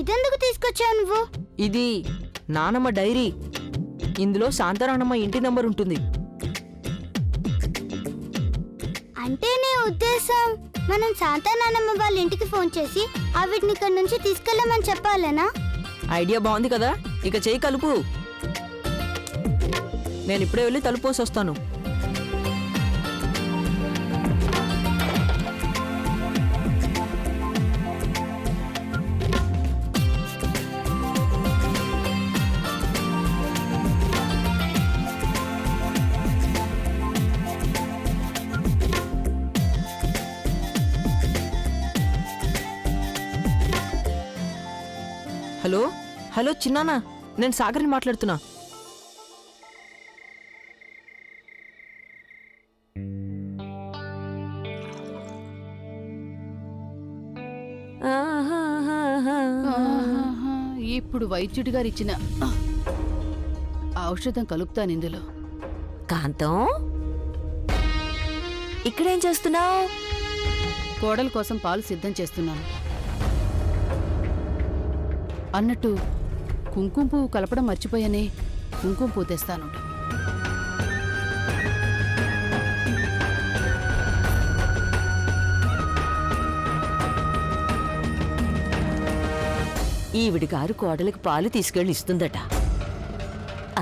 ఇదెందుకు తీసుకొచ్చావు నువ్వు? ఇది నానమ్మ డైరీ. ఇందులో శాంతారాణమ్మ ఇంటి నంబర్ ఉంటుంది. అంటే నీ ఉద్దేశం మనం శాంతా నానమ్మ వాళ్ళ ఇంటికి ఫోన్ చేసి ఆవిడ్ని ఇక్కడ నుంచి తీసుకెళ్ళమని చెప్పాలనా? ఐడియా బాగుంది కదా. ఇక చేయి కలుపు. నేను ఇప్పుడే వెళ్ళి తలుపోసి వస్తాను. హలో హలో చిన్నానా, నేను సాగర్ని మాట్లాడుతున్నా. ఇప్పుడు వైద్యుడి గారు ఇచ్చిన ఔషధం కలుపుతాను ఇందులో. కాంతం, ఇక్కడేం చేస్తున్నావు? కోడల కోసం పాలు సిద్ధం చేస్తున్నాను. అన్నట్టు కుంకుమ పువ్వు కలపడం మర్చిపోయానే. కుంకుమ పువ్వు తెస్తాను. ఈవిడి గారు కోడలికి పాలు తీసుకెళ్ళి ఇస్తుందట.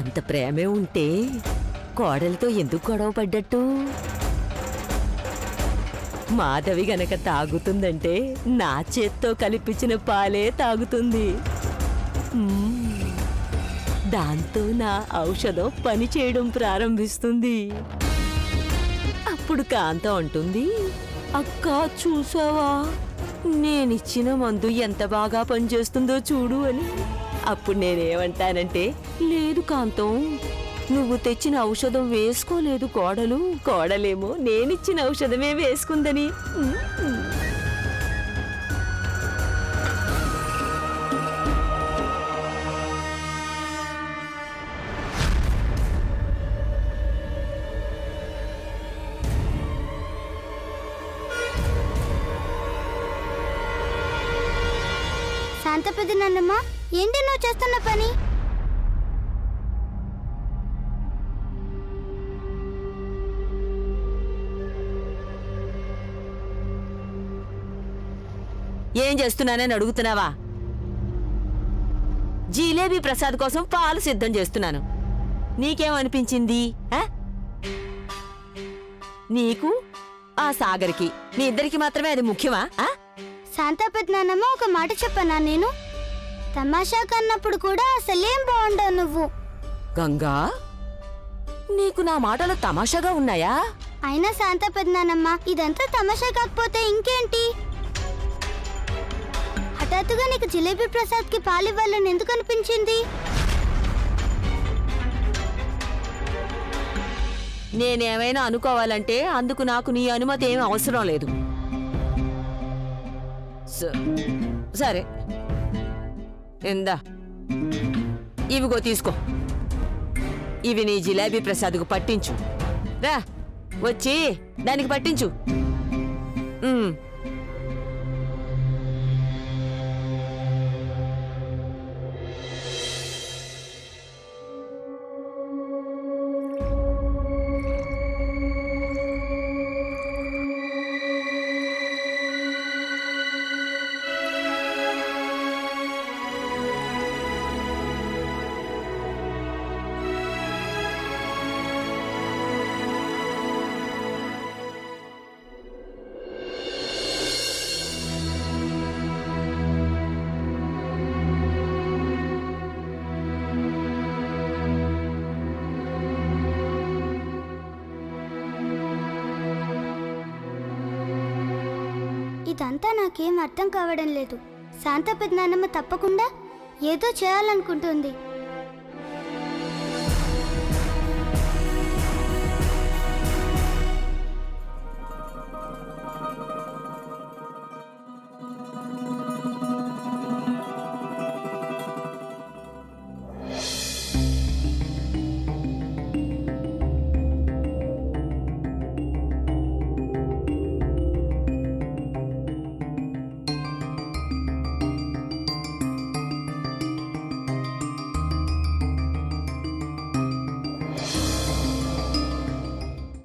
అంత ప్రేమే ఉంటే కోడలితో ఎందుకు గొడవ పడ్డట్టు? మాధవి గనక తాగుతుందంటే నా చేత్తో కలిపించిన పాలే తాగుతుంది. దాంతో నా ఔషధం పని చేయడం ప్రారంభిస్తుంది. అప్పుడు కాంతం అంటుంది, అక్క చూసావా, నేనిచ్చిన మందు ఎంత బాగా పనిచేస్తుందో చూడు అని. అప్పుడు నేనేమంటానంటే, లేదు కాంతం, నువ్వు తెచ్చిన ఔషధం వేసుకోలేదు కోడలు, కోడలేమో నేనిచ్చిన ఔషధమే వేసుకుందని. శాంత పెద్ద నాన్నమ్మ, ఏంటి నువ్వు చేస్తున్న పని? ఏం చేస్తున్నానని అడుగుతున్నావా? జిలేబీ ప్రసాద్ కోసం పాలు సిద్ధం చేస్తున్నాను. నీకేమనిపించింది? నీకు ఆ సాగర్కి, మీ ఇద్దరికి మాత్రమే అది ముఖ్యమా? శాంత పెద్ద నాన్నమ్మ, ఒక మాట చెప్పనా నేను? తమాషా కన్నప్పుడు కూడా అసలేం బాగుండవు నువ్వు. గంగా, నీకు నా మాటలు తమాషాగా ఉన్నాయా? అయినా శాంత పెద్ద నాన్నమ్మ, ఇదంతా తమాషా కాకపోతే ఇంకేంటి? హఠాత్తుగా నీకు జిలేబీ ప్రసాద్ కి పాలివ్వాలని ఎందుకు అనిపించింది? నేనేమైనా అనుకోవాలంటే అందుకు నాకు నీ అనుమతి ఏమీ అవసరం లేదు. సరే, ఇందా ఇవిగో తీసుకో. ఇవి నీ జిలేబీ ప్రసాద్కు పట్టించు. రా, వచ్చి దానికి పట్టించు. ఇదంతా నాకేం అర్థం కావడం లేదు. శాంత పెద్ద నాన్నమ్మ తప్పకుండా ఏదో చేయాలనుకుంటుంది.